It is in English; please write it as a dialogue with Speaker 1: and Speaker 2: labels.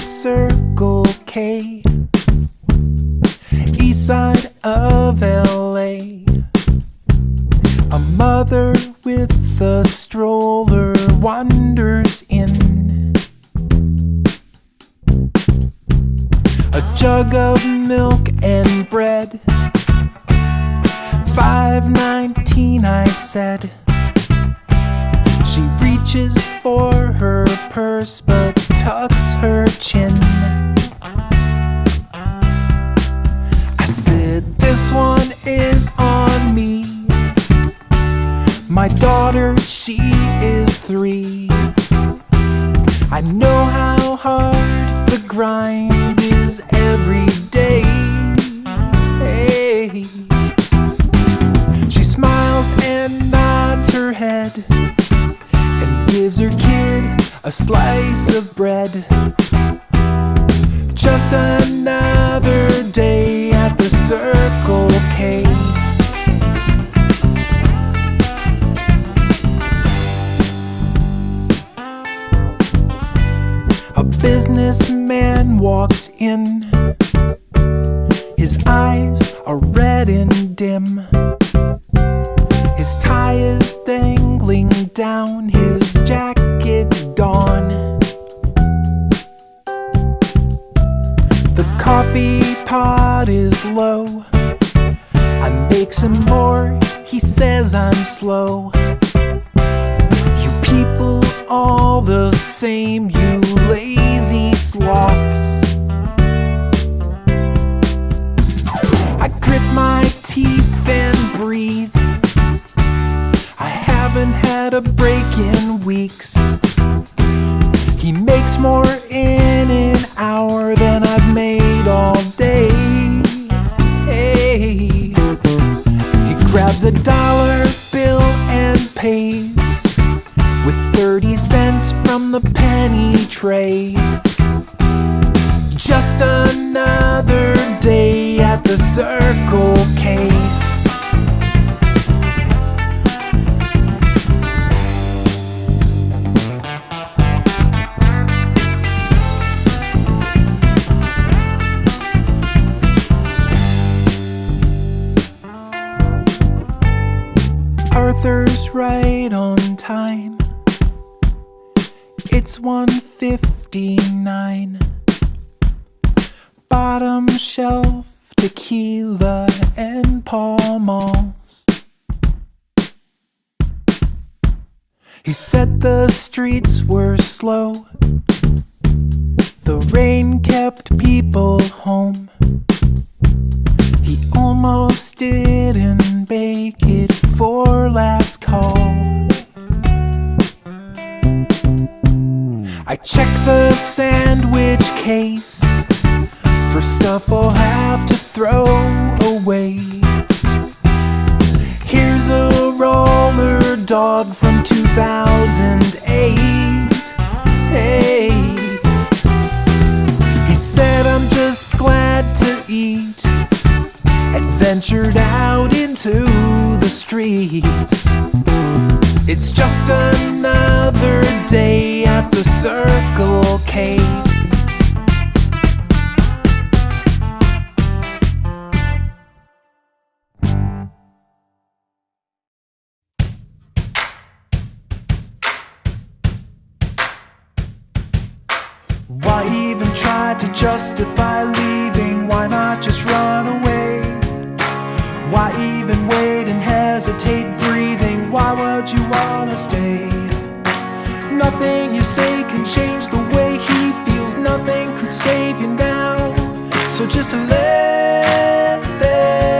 Speaker 1: Circle K, east side of LA. A mother with a stroller wanders in. A jug of milk and bread, $5.19 I said. She reaches for her purse but tucks her chin. I said, this one is on me. My daughter, she is 3. I know how hard the grind is every day. Hey. She smiles and nods her head and gives her kid a slice of bread. Just another day at the Circle K. A businessman walks in. His eyes are red and dim. His tie is dangling down, his jacket's gone. The coffee pot is low. I make some more, he says I'm slow. You people all the same, you lazy sloths. I grit my teeth and breathe. I haven't had a break in weeks. He makes more in an hour than I've made all day. Hey. He grabs a dollar bill and pays with 30 cents from the penny tray. Just another day at the Circle K. Arthur's right on time. It's 1:59. Bottom shelf tequila and Pall Malls. He said the streets were slow. The rain kept people home. He almost didn't make it for last call. I check the sandwich case for stuff I'll have to throw away. Here's a roller dog from 2008. Hey. He said, I'm just glad to eat, and ventured out into the streets. It's just another day at the Circle K. Why even try to justify leaving? Why not just run away? Why even wait and hesitate breathing? Why would you wanna stay? Nothing you say can change the way he feels. Nothing could save you now. So just let them